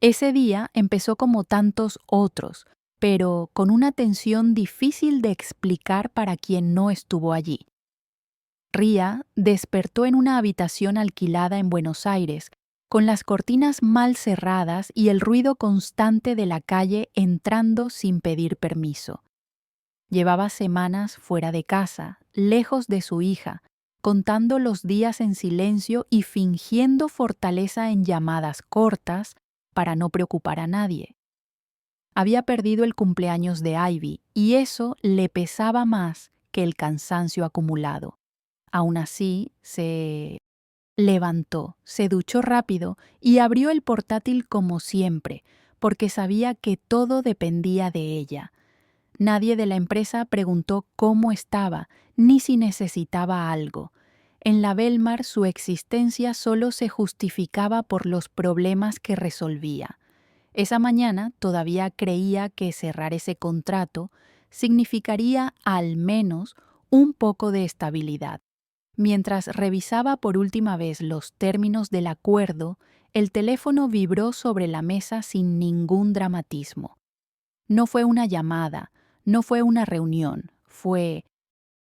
Ese día empezó como tantos otros, pero con una tensión difícil de explicar para quien no estuvo allí. Ria despertó en una habitación alquilada en Buenos Aires, con las cortinas mal cerradas y el ruido constante de la calle entrando sin pedir permiso. Llevaba semanas fuera de casa, lejos de su hija, contando los días en silencio y fingiendo fortaleza en llamadas cortas para no preocupar a nadie. Había perdido el cumpleaños de Ivy y eso le pesaba más que el cansancio acumulado. Aún así, se levantó, se duchó rápido y abrió el portátil como siempre, porque sabía que todo dependía de ella. Nadie de la empresa preguntó cómo estaba, ni si necesitaba algo. En la Belmar su existencia solo se justificaba por los problemas que resolvía. Esa mañana todavía creía que cerrar ese contrato significaría al menos un poco de estabilidad. Mientras revisaba por última vez los términos del acuerdo, el teléfono vibró sobre la mesa sin ningún dramatismo. No fue una llamada, no fue una reunión, fue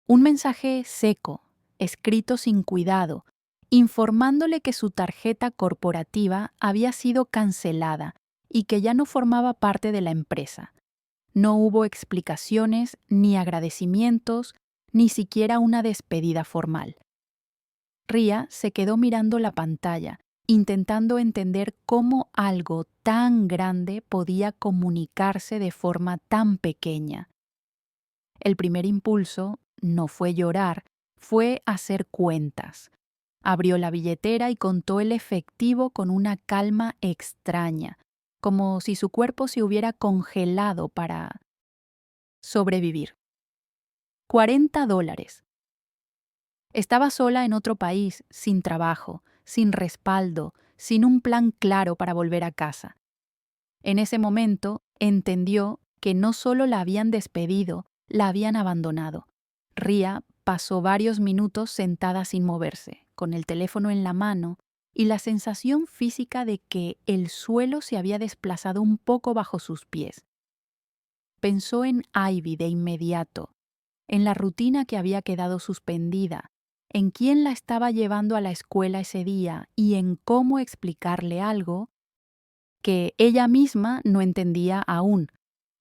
un mensaje seco, escrito sin cuidado, informándole que su tarjeta corporativa había sido cancelada y que ya no formaba parte de la empresa. No hubo explicaciones, ni agradecimientos, ni siquiera una despedida formal. Ria se quedó mirando la pantalla, intentando entender cómo algo tan grande podía comunicarse de forma tan pequeña. El primer impulso no fue llorar, fue hacer cuentas. Abrió la billetera y contó el efectivo con una calma extraña, como si su cuerpo se hubiera congelado para sobrevivir. $40. Estaba sola en otro país, sin trabajo, sin respaldo, sin un plan claro para volver a casa. En ese momento entendió que no solo la habían despedido, la habían abandonado. Ria pasó varios minutos sentada sin moverse, con el teléfono en la mano y la sensación física de que el suelo se había desplazado un poco bajo sus pies. Pensó en Ivy de inmediato, en la rutina que había quedado suspendida, en quién la estaba llevando a la escuela ese día y en cómo explicarle algo que ella misma no entendía aún.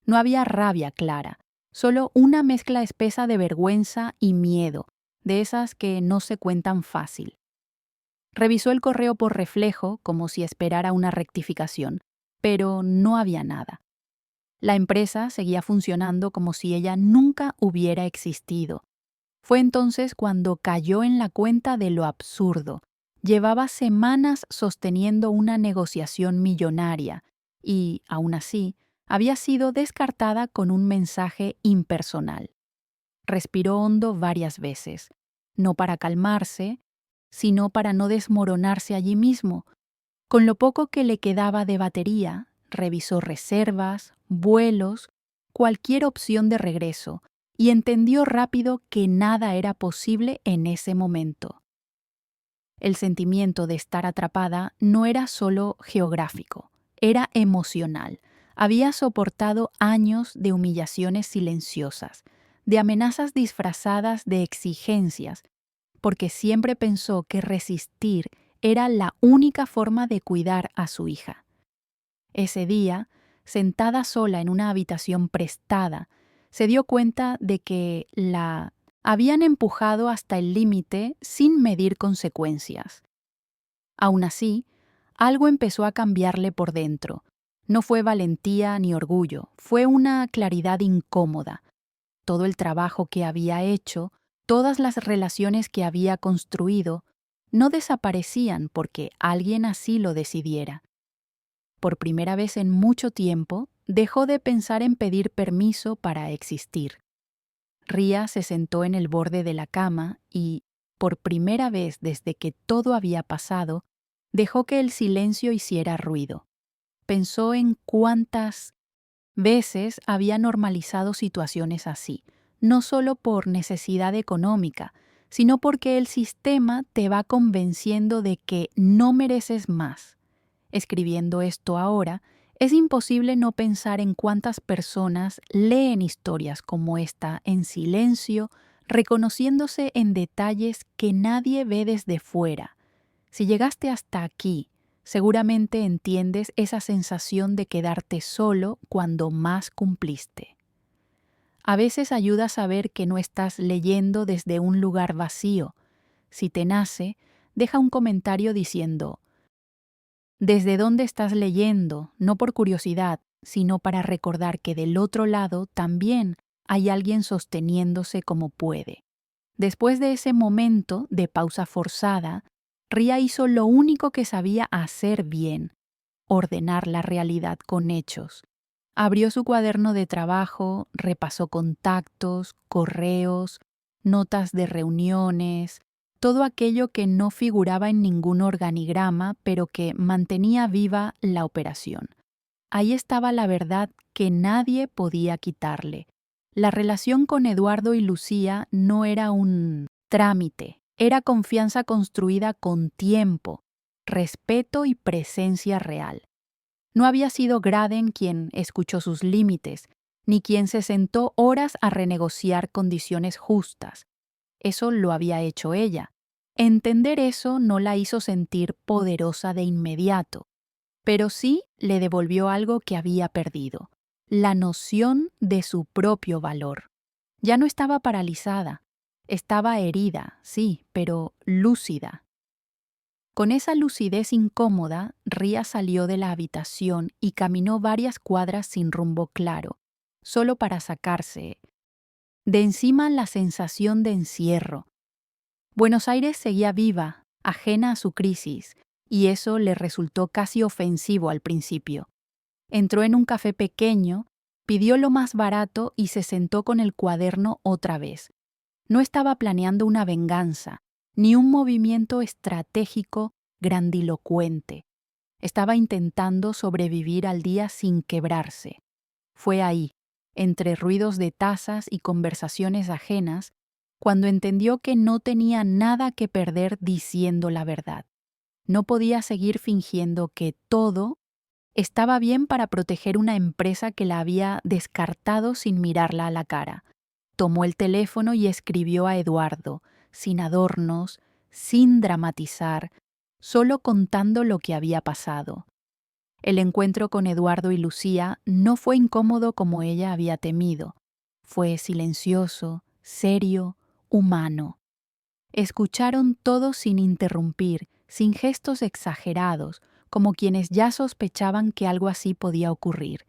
No había rabia clara, solo una mezcla espesa de vergüenza y miedo, de esas que no se cuentan fácil. Revisó el correo por reflejo, como si esperara una rectificación, pero no había nada. La empresa seguía funcionando como si ella nunca hubiera existido. Fue entonces cuando cayó en la cuenta de lo absurdo. Llevaba semanas sosteniendo una negociación millonaria y, aún así, había sido descartada con un mensaje impersonal. Respiró hondo varias veces, no para calmarse, sino para no desmoronarse allí mismo. Con lo poco que le quedaba de batería, revisó reservas, vuelos, cualquier opción de regreso, y entendió rápido que nada era posible en ese momento. El sentimiento de estar atrapada no era solo geográfico, era emocional. Había soportado años de humillaciones silenciosas, de amenazas disfrazadas de exigencias, porque siempre pensó que resistir era la única forma de cuidar a su hija. Ese día, sentada sola en una habitación prestada, se dio cuenta de que la habían empujado hasta el límite sin medir consecuencias. Aún así, algo empezó a cambiarle por dentro. No fue valentía ni orgullo, fue una claridad incómoda. Todo el trabajo que había hecho, todas las relaciones que había construido, no desaparecían porque alguien así lo decidiera. Por primera vez en mucho tiempo, dejó de pensar en pedir permiso para existir. Ria se sentó en el borde de la cama y, por primera vez desde que todo había pasado, dejó que el silencio hiciera ruido. Pensó en cuántas veces había normalizado situaciones así, no solo por necesidad económica, sino porque el sistema te va convenciendo de que no mereces más. Escribiendo esto ahora, es imposible no pensar en cuántas personas leen historias como esta en silencio, reconociéndose en detalles que nadie ve desde fuera. Si llegaste hasta aquí, seguramente entiendes esa sensación de quedarte solo cuando más cumpliste. A veces ayuda a saber que no estás leyendo desde un lugar vacío. Si te nace, deja un comentario diciendo: ¿desde dónde estás leyendo? No por curiosidad, sino para recordar que del otro lado también hay alguien sosteniéndose como puede. Después de ese momento de pausa forzada, Ria hizo lo único que sabía hacer bien: ordenar la realidad con hechos. Abrió su cuaderno de trabajo, repasó contactos, correos, notas de reuniones, todo aquello que no figuraba en ningún organigrama, pero que mantenía viva la operación. Ahí estaba la verdad que nadie podía quitarle. La relación con Eduardo y Lucía no era un trámite, era confianza construida con tiempo, respeto y presencia real. No había sido Graden quien escuchó sus límites, ni quien se sentó horas a renegociar condiciones justas. Eso lo había hecho ella. Entender eso no la hizo sentir poderosa de inmediato, pero sí le devolvió algo que había perdido: la noción de su propio valor. Ya no estaba paralizada, estaba herida, sí, pero lúcida. Con esa lucidez incómoda, Ria salió de la habitación y caminó varias cuadras sin rumbo claro, solo para sacarse de encima la sensación de encierro. Buenos Aires seguía viva, ajena a su crisis, y eso le resultó casi ofensivo al principio. Entró en un café pequeño, pidió lo más barato y se sentó con el cuaderno otra vez. No estaba planeando una venganza, ni un movimiento estratégico grandilocuente. Estaba intentando sobrevivir al día sin quebrarse. Fue ahí, entre ruidos de tazas y conversaciones ajenas, cuando entendió que no tenía nada que perder diciendo la verdad. No podía seguir fingiendo que todo estaba bien para proteger una empresa que la había descartado sin mirarla a la cara. Tomó el teléfono y escribió a Eduardo, sin adornos, sin dramatizar, solo contando lo que había pasado. El encuentro con Eduardo y Lucía no fue incómodo como ella había temido. Fue silencioso, serio, humano. Escucharon todo sin interrumpir, sin gestos exagerados, como quienes ya sospechaban que algo así podía ocurrir.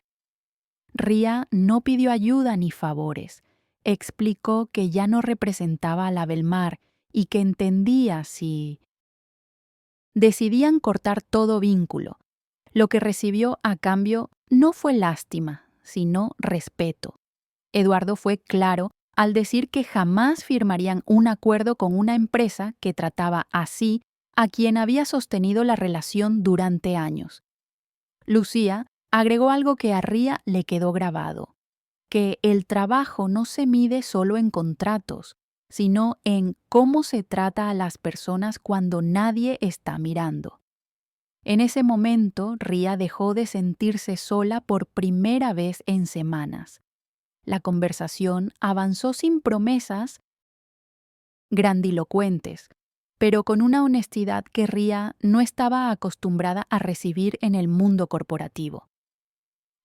Ria no pidió ayuda ni favores. Explicó que ya no representaba a la Belmar y que entendía si decidían cortar todo vínculo. Lo que recibió a cambio no fue lástima, sino respeto. Eduardo fue claro al decir que jamás firmarían un acuerdo con una empresa que trataba así a quien había sostenido la relación durante años. Lucía agregó algo que a Ria le quedó grabado: que el trabajo no se mide solo en contratos, sino en cómo se trata a las personas cuando nadie está mirando. En ese momento, Ria dejó de sentirse sola por primera vez en semanas. La conversación avanzó sin promesas grandilocuentes, pero con una honestidad que Ria no estaba acostumbrada a recibir en el mundo corporativo.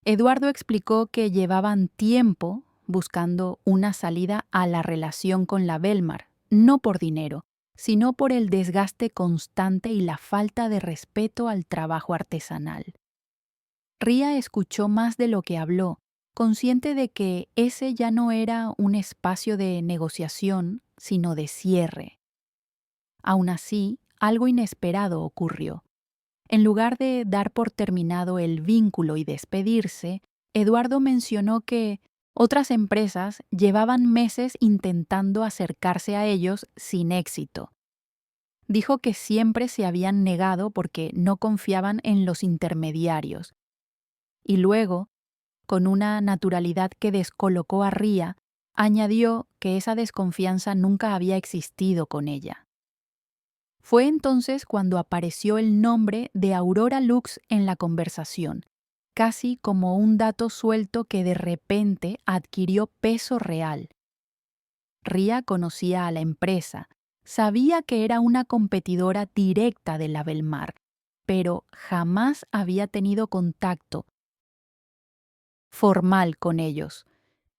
Eduardo explicó que llevaban tiempo buscando una salida a la relación con la Belmar, no por dinero, sino por el desgaste constante y la falta de respeto al trabajo artesanal. Ria escuchó más de lo que habló, consciente de que ese ya no era un espacio de negociación, sino de cierre. Aún así, algo inesperado ocurrió. En lugar de dar por terminado el vínculo y despedirse, Eduardo mencionó que otras empresas llevaban meses intentando acercarse a ellos sin éxito. Dijo que siempre se habían negado porque no confiaban en los intermediarios. Y luego, con una naturalidad que descolocó a Ria, añadió que esa desconfianza nunca había existido con ella. Fue entonces cuando apareció el nombre de Aurora Lux en la conversación, casi como un dato suelto que de repente adquirió peso real. Ria conocía a la empresa, sabía que era una competidora directa de la Belmar, pero jamás había tenido contacto formal con ellos.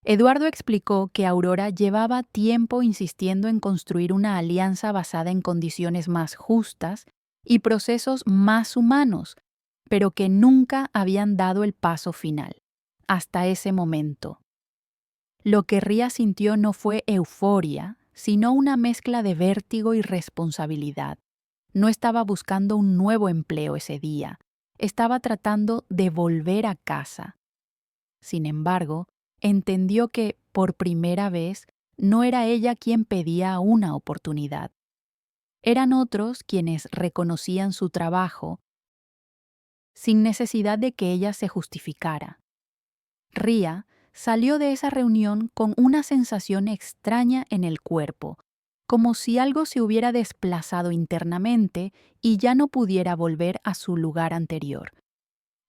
Eduardo explicó que Aurora llevaba tiempo insistiendo en construir una alianza basada en condiciones más justas y procesos más humanos, pero que nunca habían dado el paso final, hasta ese momento. Lo que Ria sintió no fue euforia, sino una mezcla de vértigo y responsabilidad. No estaba buscando un nuevo empleo ese día, estaba tratando de volver a casa. Sin embargo, entendió que, por primera vez, no era ella quien pedía una oportunidad. Eran otros quienes reconocían su trabajo sin necesidad de que ella se justificara. Ria salió de esa reunión con una sensación extraña en el cuerpo, como si algo se hubiera desplazado internamente y ya no pudiera volver a su lugar anterior.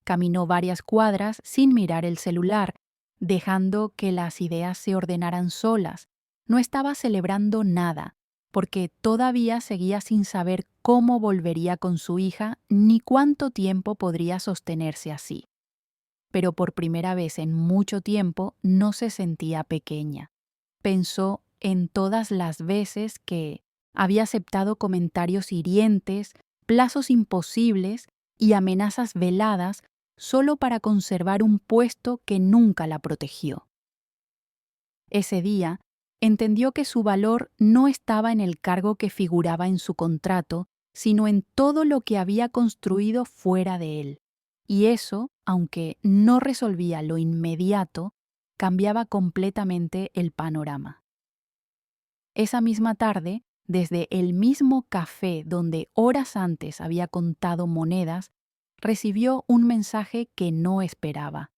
Caminó varias cuadras sin mirar el celular, dejando que las ideas se ordenaran solas. No estaba celebrando nada, porque todavía seguía sin saber cómo volvería con su hija ni cuánto tiempo podría sostenerse así. Pero por primera vez en mucho tiempo no se sentía pequeña. Pensó en todas las veces que había aceptado comentarios hirientes, plazos imposibles y amenazas veladas solo para conservar un puesto que nunca la protegió. Ese día, entendió que su valor no estaba en el cargo que figuraba en su contrato, sino en todo lo que había construido fuera de él. Y eso, aunque no resolvía lo inmediato, cambiaba completamente el panorama. Esa misma tarde, desde el mismo café donde horas antes había contado monedas, recibió un mensaje que no esperaba.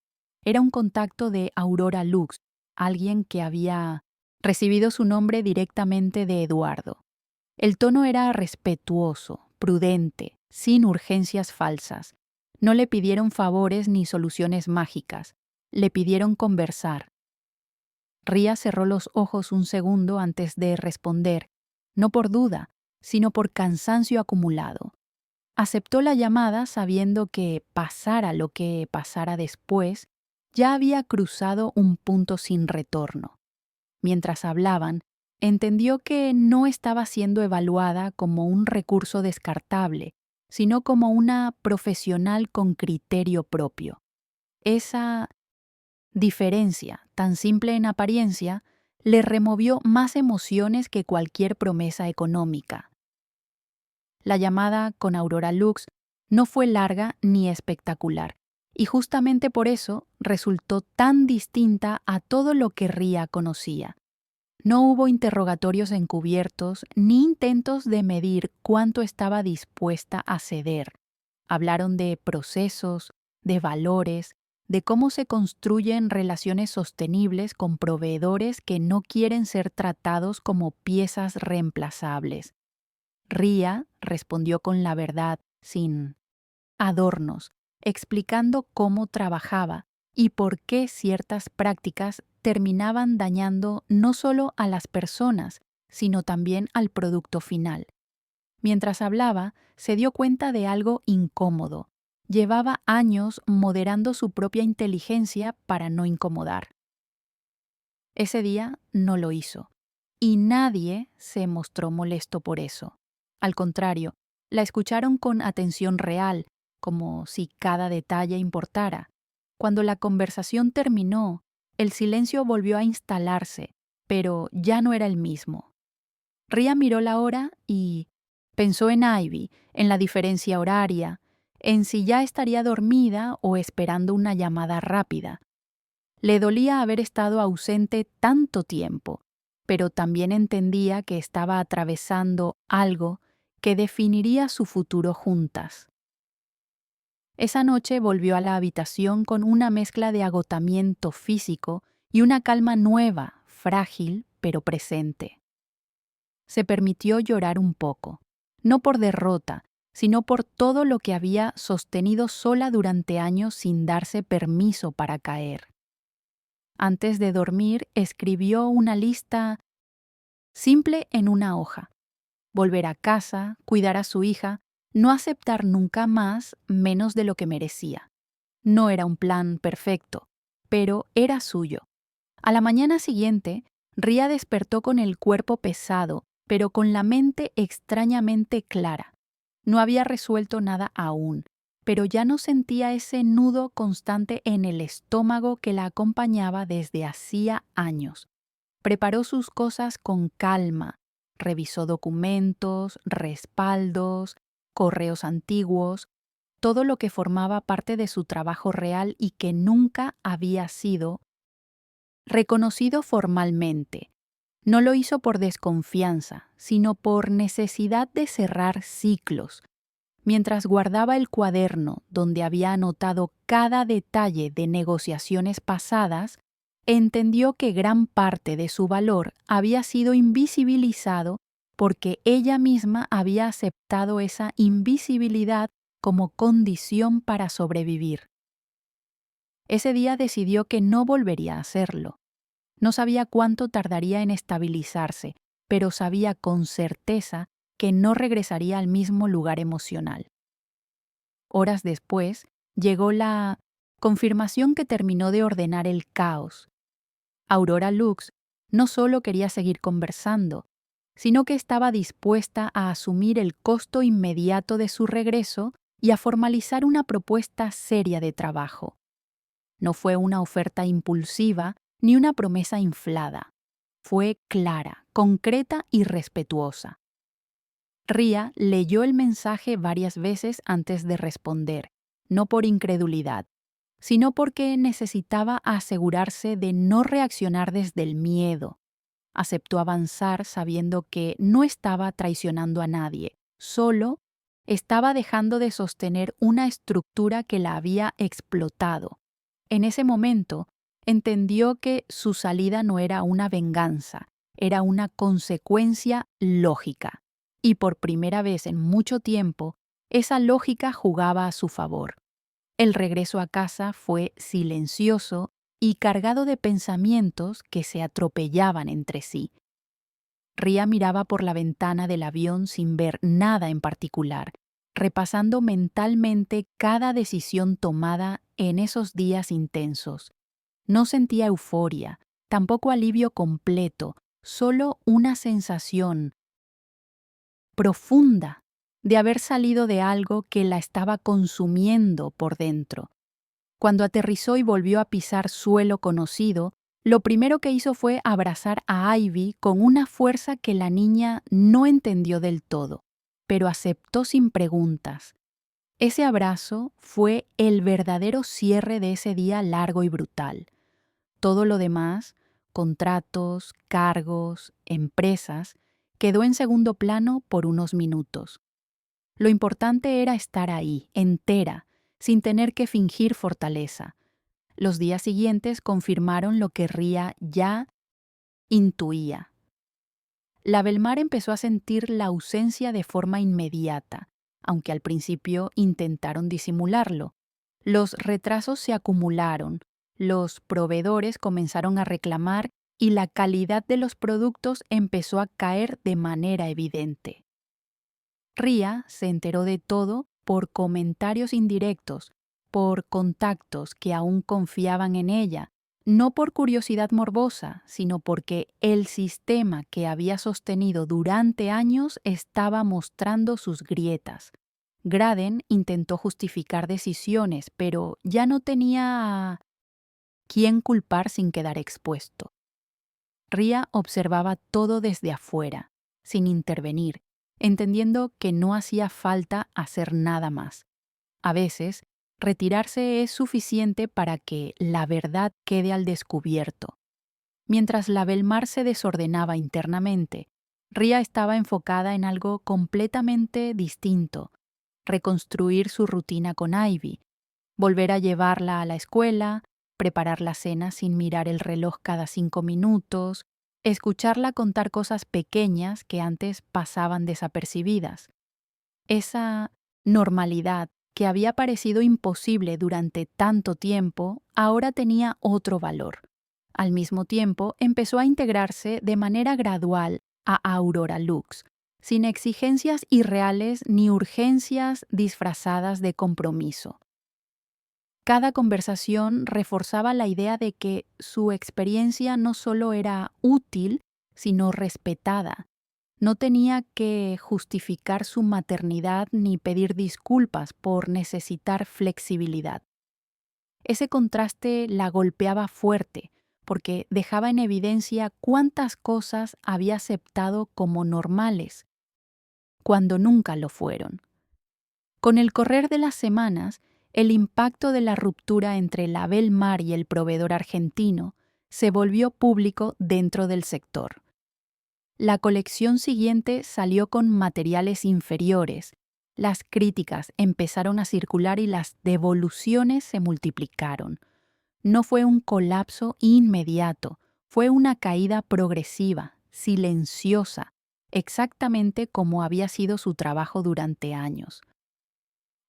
Era un contacto de Aurora Lux, alguien que había recibido su nombre directamente de Eduardo. El tono era respetuoso, prudente, sin urgencias falsas. No le pidieron favores ni soluciones mágicas, le pidieron conversar. Ria cerró los ojos un segundo antes de responder, no por duda, sino por cansancio acumulado. Aceptó la llamada sabiendo que, pasara lo que pasara después, ya había cruzado un punto sin retorno. Mientras hablaban, entendió que no estaba siendo evaluada como un recurso descartable, sino como una profesional con criterio propio. Esa diferencia, tan simple en apariencia, le removió más emociones que cualquier promesa económica. La llamada con Aurora Lux no fue larga ni espectacular, y justamente por eso resultó tan distinta a todo lo que Ria conocía. No hubo interrogatorios encubiertos ni intentos de medir cuánto estaba dispuesta a ceder. Hablaron de procesos, de valores, de cómo se construyen relaciones sostenibles con proveedores que no quieren ser tratados como piezas reemplazables. Ria respondió con la verdad, sin adornos, explicando cómo trabajaba y por qué ciertas prácticas terminaban dañando no solo a las personas, sino también al producto final. Mientras hablaba, se dio cuenta de algo incómodo. Llevaba años moderando su propia inteligencia para no incomodar. Ese día no lo hizo, y nadie se mostró molesto por eso. Al contrario, la escucharon con atención real, como si cada detalle importara. Cuando la conversación terminó, el silencio volvió a instalarse, pero ya no era el mismo. Ria miró la hora y pensó en Ivy, en la diferencia horaria, en si ya estaría dormida o esperando una llamada rápida. Le dolía haber estado ausente tanto tiempo, pero también entendía que estaba atravesando algo que definiría su futuro juntas. Esa noche volvió a la habitación con una mezcla de agotamiento físico y una calma nueva, frágil pero presente. Se permitió llorar un poco. no por derrota, sino por todo lo que había sostenido sola durante años sin darse permiso para caer. Antes de dormir, escribió una lista simple en una hoja: volver a casa, cuidar a su hija, no aceptar nunca más menos de lo que merecía. No era un plan perfecto, pero era suyo. A la mañana siguiente, Ria despertó con el cuerpo pesado, pero con la mente extrañamente clara. No había resuelto nada aún, pero ya no sentía ese nudo constante en el estómago que la acompañaba desde hacía años. Preparó sus cosas con calma, revisó documentos, respaldos, correos antiguos, todo lo que formaba parte de su trabajo real y que nunca había sido reconocido formalmente. No lo hizo por desconfianza, sino por necesidad de cerrar ciclos. Mientras guardaba el cuaderno donde había anotado cada detalle de negociaciones pasadas, entendió que gran parte de su valor había sido invisibilizado porque ella misma había aceptado esa invisibilidad como condición para sobrevivir. Ese día decidió que no volvería a hacerlo. No sabía cuánto tardaría en estabilizarse, pero sabía con certeza que no regresaría al mismo lugar emocional. Horas después, llegó la confirmación que terminó de ordenar el caos. Aurora Lux no solo quería seguir conversando, sino que estaba dispuesta a asumir el costo inmediato de su regreso y a formalizar una propuesta seria de trabajo. No fue una oferta impulsiva ni una promesa inflada. Fue clara, concreta y respetuosa. Ria leyó el mensaje varias veces antes de responder, no por incredulidad, sino porque necesitaba asegurarse de no reaccionar desde el miedo. Aceptó avanzar sabiendo que no estaba traicionando a nadie, solo estaba dejando de sostener una estructura que la había explotado. En ese momento, entendió que su salida no era una venganza, era una consecuencia lógica. Y por primera vez en mucho tiempo, esa lógica jugaba a su favor. El regreso a casa fue silencioso y cargado de pensamientos que se atropellaban entre sí. Ria miraba por la ventana del avión sin ver nada en particular, repasando mentalmente cada decisión tomada en esos días intensos. No sentía euforia, tampoco alivio completo, solo una sensación profunda de haber salido de algo que la estaba consumiendo por dentro. Cuando aterrizó y volvió a pisar suelo conocido, lo primero que hizo fue abrazar a Ivy con una fuerza que la niña no entendió del todo, pero aceptó sin preguntas. Ese abrazo fue el verdadero cierre de ese día largo y brutal. Todo lo demás, contratos, cargos, empresas, quedó en segundo plano por unos minutos. Lo importante era estar ahí, entera, sin tener que fingir fortaleza. Los días siguientes confirmaron lo que Ria ya intuía. La Belmar empezó a sentir la ausencia de forma inmediata, aunque al principio intentaron disimularlo. Los retrasos se acumularon, los proveedores comenzaron a reclamar y la calidad de los productos empezó a caer de manera evidente. Ria se enteró de todo por comentarios indirectos, por contactos que aún confiaban en ella, no por curiosidad morbosa, sino porque el sistema que había sostenido durante años estaba mostrando sus grietas. Graden intentó justificar decisiones, pero ya no tenía a quién culpar sin quedar expuesto. Ria observaba todo desde afuera, sin intervenir, entendiendo que no hacía falta hacer nada más. A veces, retirarse es suficiente para que la verdad quede al descubierto. Mientras la Belmar se desordenaba internamente, Ria estaba enfocada en algo completamente distinto: reconstruir su rutina con Ivy, volver a llevarla a la escuela, preparar la cena sin mirar el reloj cada 5 minutos, escucharla contar cosas pequeñas que antes pasaban desapercibidas. Esa normalidad que había parecido imposible durante tanto tiempo, ahora tenía otro valor. Al mismo tiempo, empezó a integrarse de manera gradual a Aurora Lux, sin exigencias irreales ni urgencias disfrazadas de compromiso. Cada conversación reforzaba la idea de que su experiencia no solo era útil, sino respetada. No tenía que justificar su maternidad ni pedir disculpas por necesitar flexibilidad. Ese contraste la golpeaba fuerte, porque dejaba en evidencia cuántas cosas había aceptado como normales, cuando nunca lo fueron. Con el correr de las semanas, el impacto de la ruptura entre la Belmar y el proveedor argentino se volvió público dentro del sector. La colección siguiente salió con materiales inferiores, las críticas empezaron a circular y las devoluciones se multiplicaron. No fue un colapso inmediato, fue una caída progresiva, silenciosa, exactamente como había sido su trabajo durante años.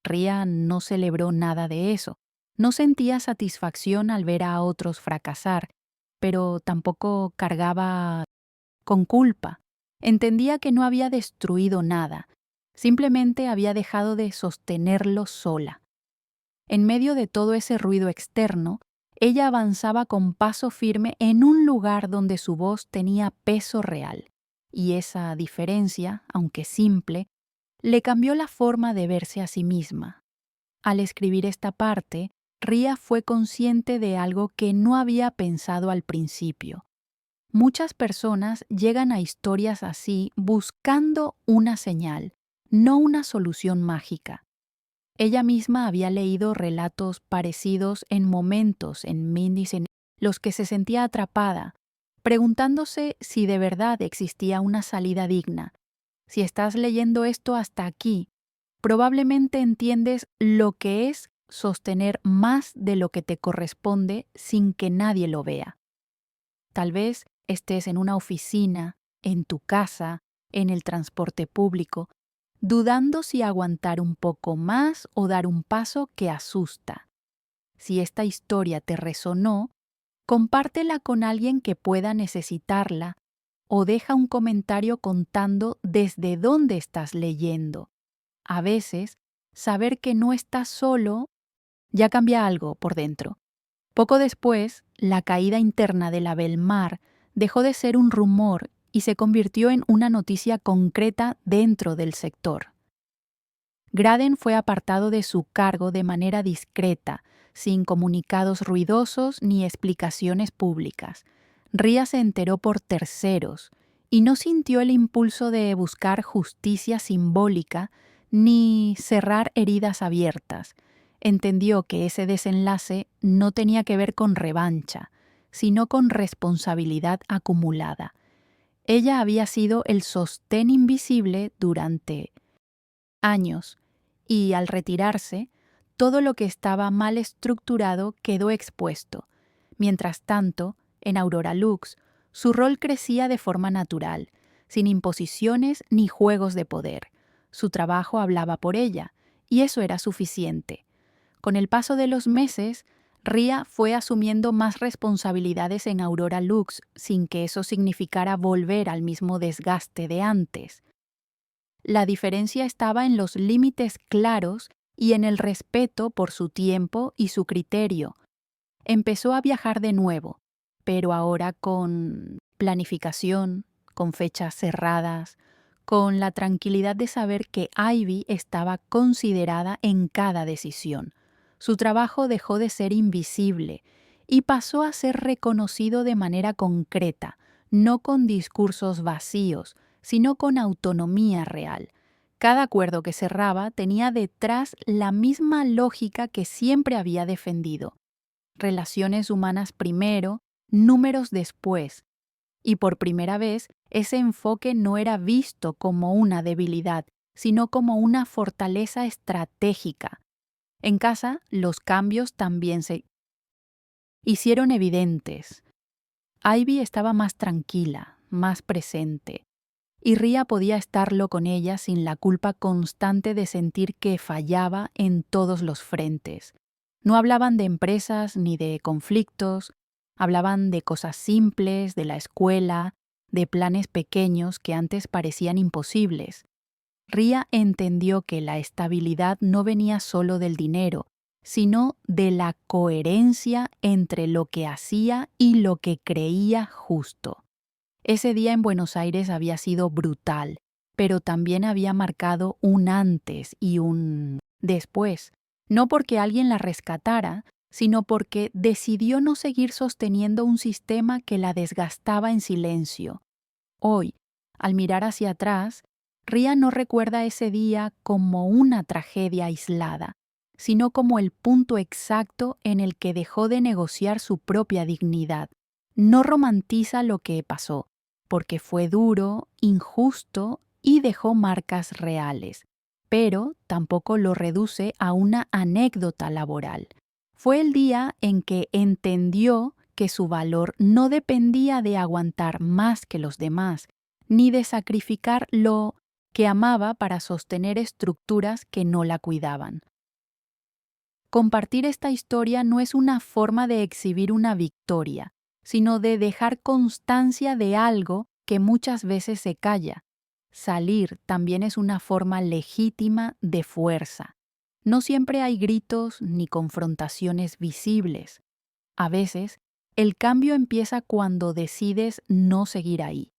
Ria no celebró nada de eso, no sentía satisfacción al ver a otros fracasar, pero tampoco cargaba con culpa. Entendía que no había destruido nada, simplemente había dejado de sostenerlo sola. En medio de todo ese ruido externo, ella avanzaba con paso firme en un lugar donde su voz tenía peso real, y esa diferencia, aunque simple, le cambió la forma de verse a sí misma. Al escribir esta parte, Ria fue consciente de algo que no había pensado al principio. Muchas personas llegan a historias así buscando una señal, no una solución mágica. Ella misma había leído relatos parecidos en momentos en Mindy's en los que se sentía atrapada, preguntándose si de verdad existía una salida digna. Si estás leyendo esto hasta aquí, probablemente entiendes lo que es sostener más de lo que te corresponde sin que nadie lo vea. Tal vez estés en una oficina, en tu casa, en el transporte público, dudando si aguantar un poco más o dar un paso que asusta. Si esta historia te resonó, compártela con alguien que pueda necesitarla o deja un comentario contando desde dónde estás leyendo. A veces, saber que no estás solo ya cambia algo por dentro. Poco después, la caída interna de la Belmar dejó de ser un rumor y se convirtió en una noticia concreta dentro del sector. Graden fue apartado de su cargo de manera discreta, sin comunicados ruidosos ni explicaciones públicas. Ria se enteró por terceros y no sintió el impulso de buscar justicia simbólica ni cerrar heridas abiertas. Entendió que ese desenlace no tenía que ver con revancha, sino con responsabilidad acumulada. Ella había sido el sostén invisible durante años, y al retirarse, todo lo que estaba mal estructurado quedó expuesto. Mientras tanto, en Aurora Lux, su rol crecía de forma natural, sin imposiciones ni juegos de poder. Su trabajo hablaba por ella, y eso era suficiente. Con el paso de los meses, Ria fue asumiendo más responsabilidades en Aurora Lux sin que eso significara volver al mismo desgaste de antes. La diferencia estaba en los límites claros y en el respeto por su tiempo y su criterio. Empezó a viajar de nuevo, pero ahora con planificación, con fechas cerradas, con la tranquilidad de saber que Ivy estaba considerada en cada decisión. Su trabajo dejó de ser invisible y pasó a ser reconocido de manera concreta, no con discursos vacíos, sino con autonomía real. Cada acuerdo que cerraba tenía detrás la misma lógica que siempre había defendido. Relaciones humanas primero, números después. Y por primera vez, ese enfoque no era visto como una debilidad, sino como una fortaleza estratégica. En casa, los cambios también se hicieron evidentes. Ivy estaba más tranquila, más presente. y Ria podía estarlo con ella sin la culpa constante de sentir que fallaba en todos los frentes. No hablaban de empresas ni de conflictos, hablaban de cosas simples, de la escuela, de planes pequeños que antes parecían imposibles. Ria entendió que la estabilidad no venía solo del dinero, sino de la coherencia entre lo que hacía y lo que creía justo. Ese día en Buenos Aires había sido brutal, pero también había marcado un antes y un después, no porque alguien la rescatara, sino porque decidió no seguir sosteniendo un sistema que la desgastaba en silencio. Hoy, al mirar hacia atrás, Ria no recuerda ese día como una tragedia aislada, sino como el punto exacto en el que dejó de negociar su propia dignidad. No romantiza lo que pasó, porque fue duro, injusto y dejó marcas reales, pero tampoco lo reduce a una anécdota laboral. Fue el día en que entendió que su valor no dependía de aguantar más que los demás, ni de sacrificar lo que amaba para sostener estructuras que no la cuidaban. Compartir esta historia no es una forma de exhibir una victoria, sino de dejar constancia de algo que muchas veces se calla. Salir también es una forma legítima de fuerza. No siempre hay gritos ni confrontaciones visibles. A veces, el cambio empieza cuando decides no seguir ahí.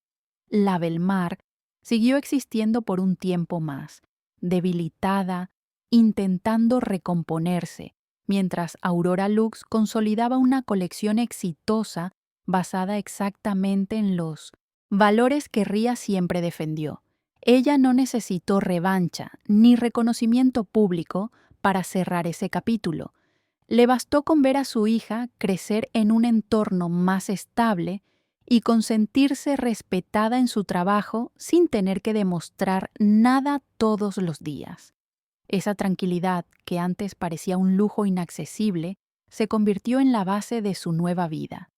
La Belmar siguió existiendo por un tiempo más, debilitada, intentando recomponerse, mientras Aurora Lux consolidaba una colección exitosa basada exactamente en los valores que Ria siempre defendió. Ella no necesitó revancha ni reconocimiento público para cerrar ese capítulo. Le bastó con ver a su hija crecer en un entorno más estable y con sentirse respetada en su trabajo sin tener que demostrar nada todos los días. Esa tranquilidad, que antes parecía un lujo inaccesible, se convirtió en la base de su nueva vida.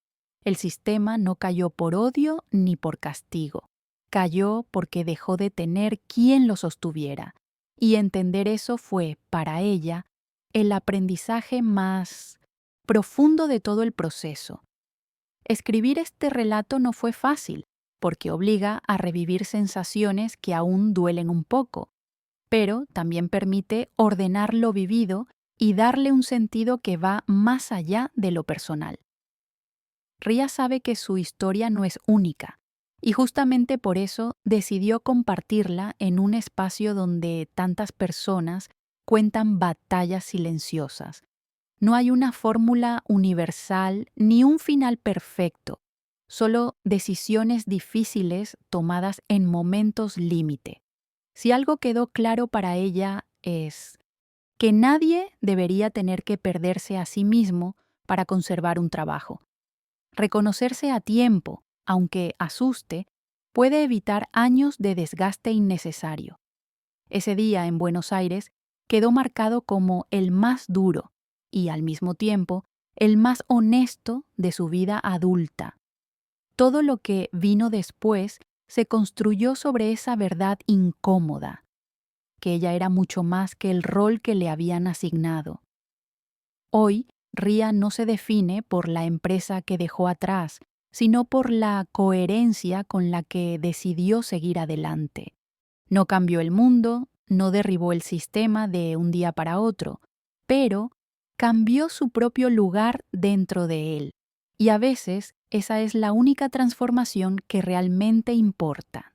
El sistema no cayó por odio ni por castigo. Cayó porque dejó de tener quien lo sostuviera. Y entender eso fue, para ella, el aprendizaje más profundo de todo el proceso. Escribir este relato no fue fácil, porque obliga a revivir sensaciones que aún duelen un poco, pero también permite ordenar lo vivido y darle un sentido que va más allá de lo personal. Ria sabe que su historia no es única, y justamente por eso decidió compartirla en un espacio donde tantas personas cuentan batallas silenciosas. No hay una fórmula universal ni un final perfecto, solo decisiones difíciles tomadas en momentos límite. Si algo quedó claro para ella es que nadie debería tener que perderse a sí mismo para conservar un trabajo. Reconocerse a tiempo, aunque asuste, puede evitar años de desgaste innecesario. Ese día en Buenos Aires quedó marcado como el más duro y, al mismo tiempo, el más honesto de su vida adulta. Todo lo que vino después se construyó sobre esa verdad incómoda, que ella era mucho más que el rol que le habían asignado. Hoy, Ria no se define por la empresa que dejó atrás, sino por la coherencia con la que decidió seguir adelante. No cambió el mundo, no derribó el sistema de un día para otro, pero cambió su propio lugar dentro de él. Y a veces esa es la única transformación que realmente importa.